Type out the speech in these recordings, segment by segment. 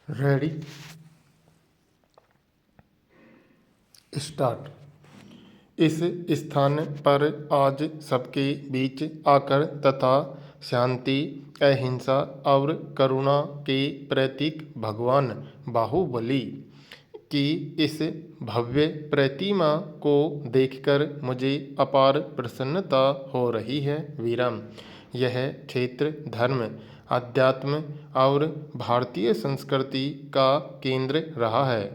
Ready start. इस स्थान पर आज सबके बीच आकर तथा शांति, अहिंसा और करुणा के प्रतीक भगवान बाहुबली की इस भव्य प्रतिमा को देखकर मुझे अपार प्रसन्नता हो रही है। वीरम, यह क्षेत्र धर्म, अध्यात्म और भारतीय संस्कृति का केंद्र रहा है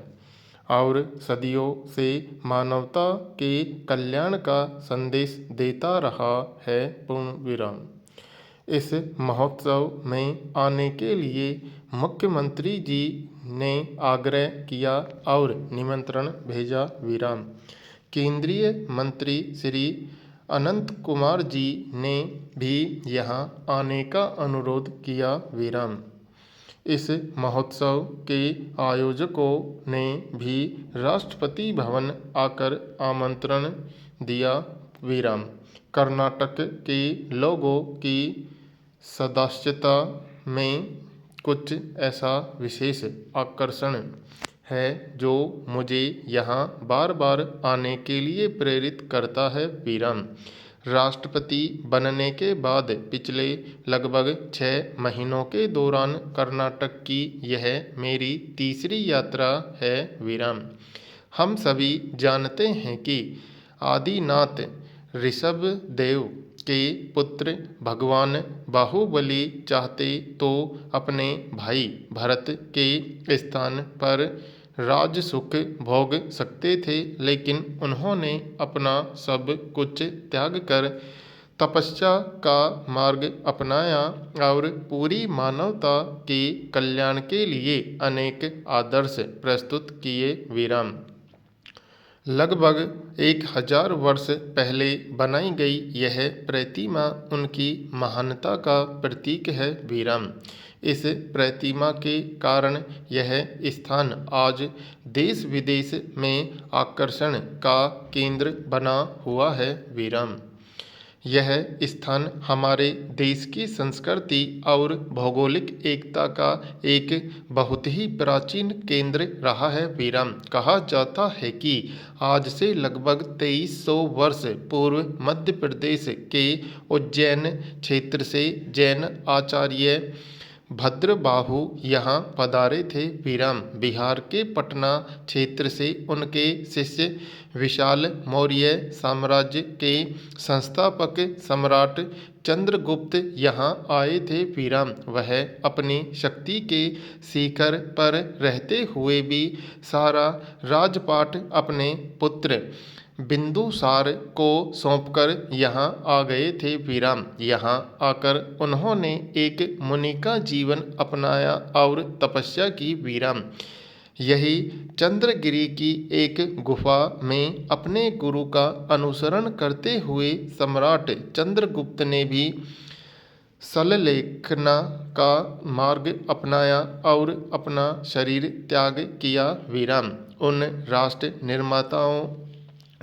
और सदियों से मानवता के कल्याण का संदेश देता रहा है। पूर्ण विराम। इस महोत्सव में आने के लिए मुख्यमंत्री जी ने आग्रह किया और निमंत्रण भेजा। विराम। केंद्रीय मंत्री श्री अनंत कुमार जी ने भी यहाँ आने का अनुरोध किया। विराम। इस महोत्सव के आयोजकों ने भी राष्ट्रपति भवन आकर आमंत्रण दिया। विराम। कर्नाटक के लोगों की सदस्यता में कुछ ऐसा विशेष आकर्षण है जो मुझे यहाँ बार बार आने के लिए प्रेरित करता है। विराम। राष्ट्रपति बनने के बाद पिछले लगभग 6 महीनों के दौरान कर्नाटक की यह मेरी तीसरी यात्रा है। विराम। हम सभी जानते हैं कि आदिनाथ ऋषभदेव के पुत्र भगवान बाहुबली चाहते तो अपने भाई भरत के स्थान पर राज सुख भोग सकते थे, लेकिन उन्होंने अपना सब कुछ त्याग कर तपस्या का मार्ग अपनाया और पूरी मानवता के कल्याण के लिए अनेक आदर्श प्रस्तुत किए। विराम। लगभग 1000 वर्ष पहले बनाई गई यह प्रतिमा उनकी महानता का प्रतीक है। विराम। इस प्रतिमा के कारण यह स्थान आज देश विदेश में आकर्षण का केंद्र बना हुआ है। विराम। यह स्थान हमारे देश की संस्कृति और भौगोलिक एकता का एक बहुत ही प्राचीन केंद्र रहा है। विराम। कहा जाता है कि आज से लगभग 2300 वर्ष पूर्व मध्य प्रदेश के उज्जैन क्षेत्र से जैन आचार्य भद्रबाहु यहाँ पधारे थे। विराम। बिहार के पटना क्षेत्र से उनके शिष्य विशाल मौर्य साम्राज्य के संस्थापक सम्राट चंद्रगुप्त यहाँ आए थे। विराम। वह अपनी शक्ति के शिखर पर रहते हुए भी सारा राजपाट अपने पुत्र बिंदुसार को सौंपकर यहाँ आ गए थे। विराम। यहाँ आकर उन्होंने एक मुनि का जीवन अपनाया और तपस्या की। विराम। यही चंद्रगिरी की एक गुफा में अपने गुरु का अनुसरण करते हुए सम्राट चंद्रगुप्त ने भी सल्लेखना का मार्ग अपनाया और अपना शरीर त्याग किया। विराम। उन राष्ट्र निर्माताओं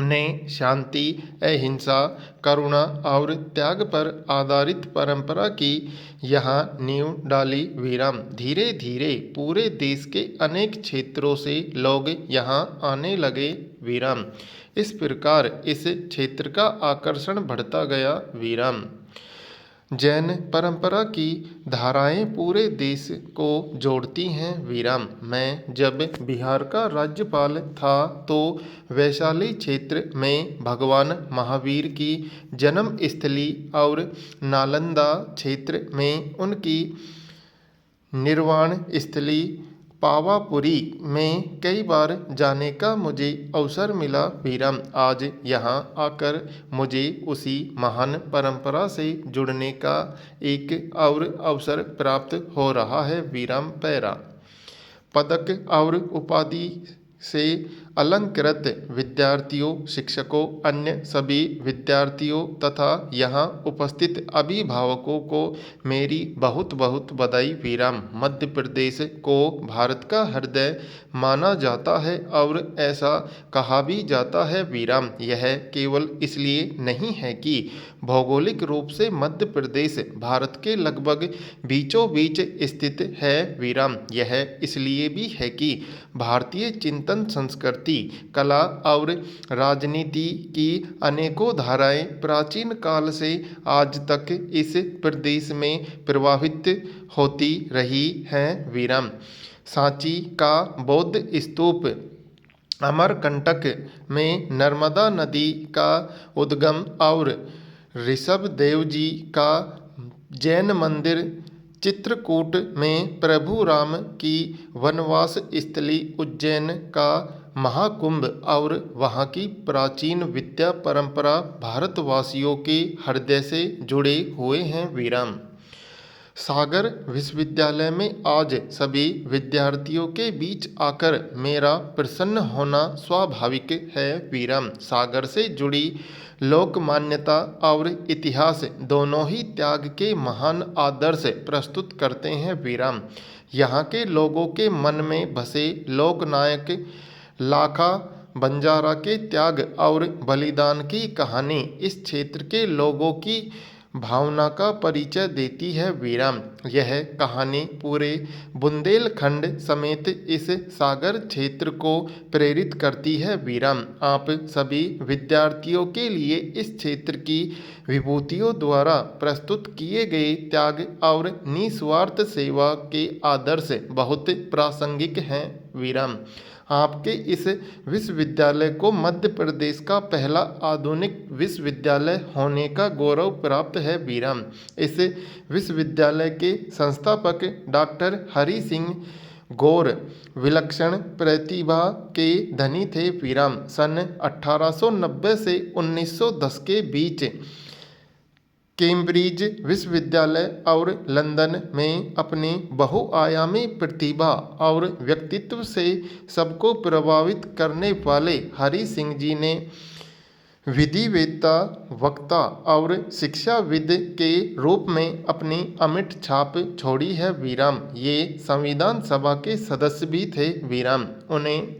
ने शांति, अहिंसा, करुणा और त्याग पर आधारित परंपरा की यहाँ नींव डाली। विराम। धीरे धीरे पूरे देश के अनेक क्षेत्रों से लोग यहाँ आने लगे। विराम। इस प्रकार इस क्षेत्र का आकर्षण बढ़ता गया। विराम। जैन परंपरा की धाराएं पूरे देश को जोड़ती हैं। विराम। मैं जब बिहार का राज्यपाल था तो वैशाली क्षेत्र में भगवान महावीर की जन्म स्थली और नालंदा क्षेत्र में उनकी निर्वाण स्थली पावापुरी में कई बार जाने का मुझे अवसर मिला। विराम। आज यहाँ आकर मुझे उसी महान परंपरा से जुड़ने का एक और अवसर प्राप्त हो रहा है। विराम। पैरा। पदक और उपाधि से अलंकृत विद्यार्थियों, शिक्षकों, अन्य सभी विद्यार्थियों तथा यहाँ उपस्थित अभिभावकों को मेरी बहुत बहुत बधाई। विराम। मध्य प्रदेश को भारत का हृदय माना जाता है और ऐसा कहा भी जाता है। विराम। यह केवल इसलिए नहीं है कि भौगोलिक रूप से मध्य प्रदेश भारत के लगभग बीचों बीच स्थित है। विराम। यह इसलिए भी है कि भारतीय चिंतन, संस्कृति, कला और राजनीति की अनेकों धाराएं प्राचीन काल से आज तक इस प्रदेश में प्रवाहित होती रही हैं। विराम। सांची का बौद्ध स्तूप, अमरकंटक में नर्मदा नदी का उद्गम और ऋषभदेव जी का जैन मंदिर, चित्रकूट में प्रभु राम की वनवास स्थली, उज्जैन का महाकुंभ और वहाँ की प्राचीन विद्या परंपरा भारतवासियों के हृदय से जुड़े हुए हैं। विराम। सागर विश्वविद्यालय में आज सभी विद्यार्थियों के बीच आकर मेरा प्रसन्न होना स्वाभाविक है। विराम। सागर से जुड़ी लोक मान्यता और इतिहास दोनों ही त्याग के महान आदर्श प्रस्तुत करते हैं। विराम। यहाँ के लोगों के मन में बसे लोकनायक लाखा बंजारा के त्याग और बलिदान की कहानी इस क्षेत्र के लोगों की भावना का परिचय देती है। विराम। यह कहानी पूरे बुंदेलखंड समेत इस सागर क्षेत्र को प्रेरित करती है। विराम। आप सभी विद्यार्थियों के लिए इस क्षेत्र की विभूतियों द्वारा प्रस्तुत किए गए त्याग और निस्वार्थ सेवा के आदर्श बहुत प्रासंगिक हैं। विराम। आपके इस विश्वविद्यालय को मध्य प्रदेश का पहला आधुनिक विश्वविद्यालय होने का गौरव प्राप्त है। विराम। इस विश्वविद्यालय के संस्थापक डॉक्टर हरि सिंह गौर विलक्षण प्रतिभा के धनी थे। विराम। सन 1890 से 1910 के बीच कैम्ब्रिज विश्वविद्यालय और लंदन में अपनी बहुआयामी प्रतिभा और व्यक्तित्व से सबको प्रभावित करने वाले हरि सिंह जी ने विधिवेत्ता, वक्ता और शिक्षाविद के रूप में अपनी अमिट छाप छोड़ी है। विराम। ये संविधान सभा के सदस्य भी थे। विराम। उन्हें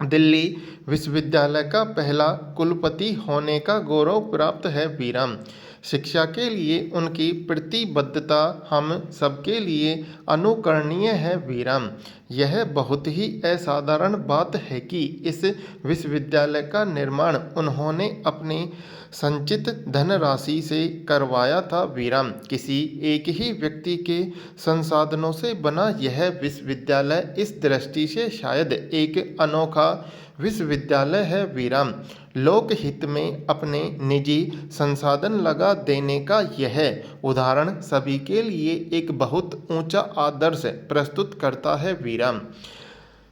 दिल्ली विश्वविद्यालय का पहला कुलपति होने का गौरव प्राप्त है। विराम। शिक्षा के लिए उनकी प्रतिबद्धता हम सबके लिए अनुकरणीय है। विराम। यह बहुत ही असाधारण बात है कि इस विश्वविद्यालय का निर्माण उन्होंने अपनी संचित धनराशि से करवाया था। विराम। किसी एक ही व्यक्ति के संसाधनों से बना यह विश्वविद्यालय इस दृष्टि से शायद एक अनोखा विश्वविद्यालय है। विराम। लोकहित में अपने निजी संसाधन लगा देने का यह उदाहरण सभी के लिए एक बहुत ऊंचा आदर्श प्रस्तुत करता है। विराम।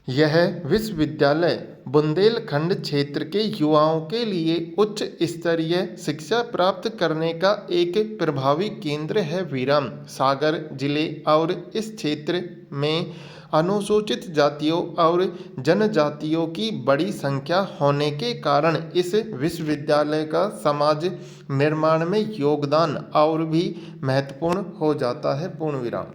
यह विश्वविद्यालय बुंदेलखंड क्षेत्र के युवाओं के लिए उच्च स्तरीय शिक्षा प्राप्त करने का एक प्रभावी केंद्र है। विराम। सागर जिले और इस क्षेत्र में अनुसूचित जातियों और जनजातियों की बड़ी संख्या होने के कारण इस विश्वविद्यालय का समाज निर्माण में योगदान और भी महत्वपूर्ण हो जाता है। पूर्ण विराम।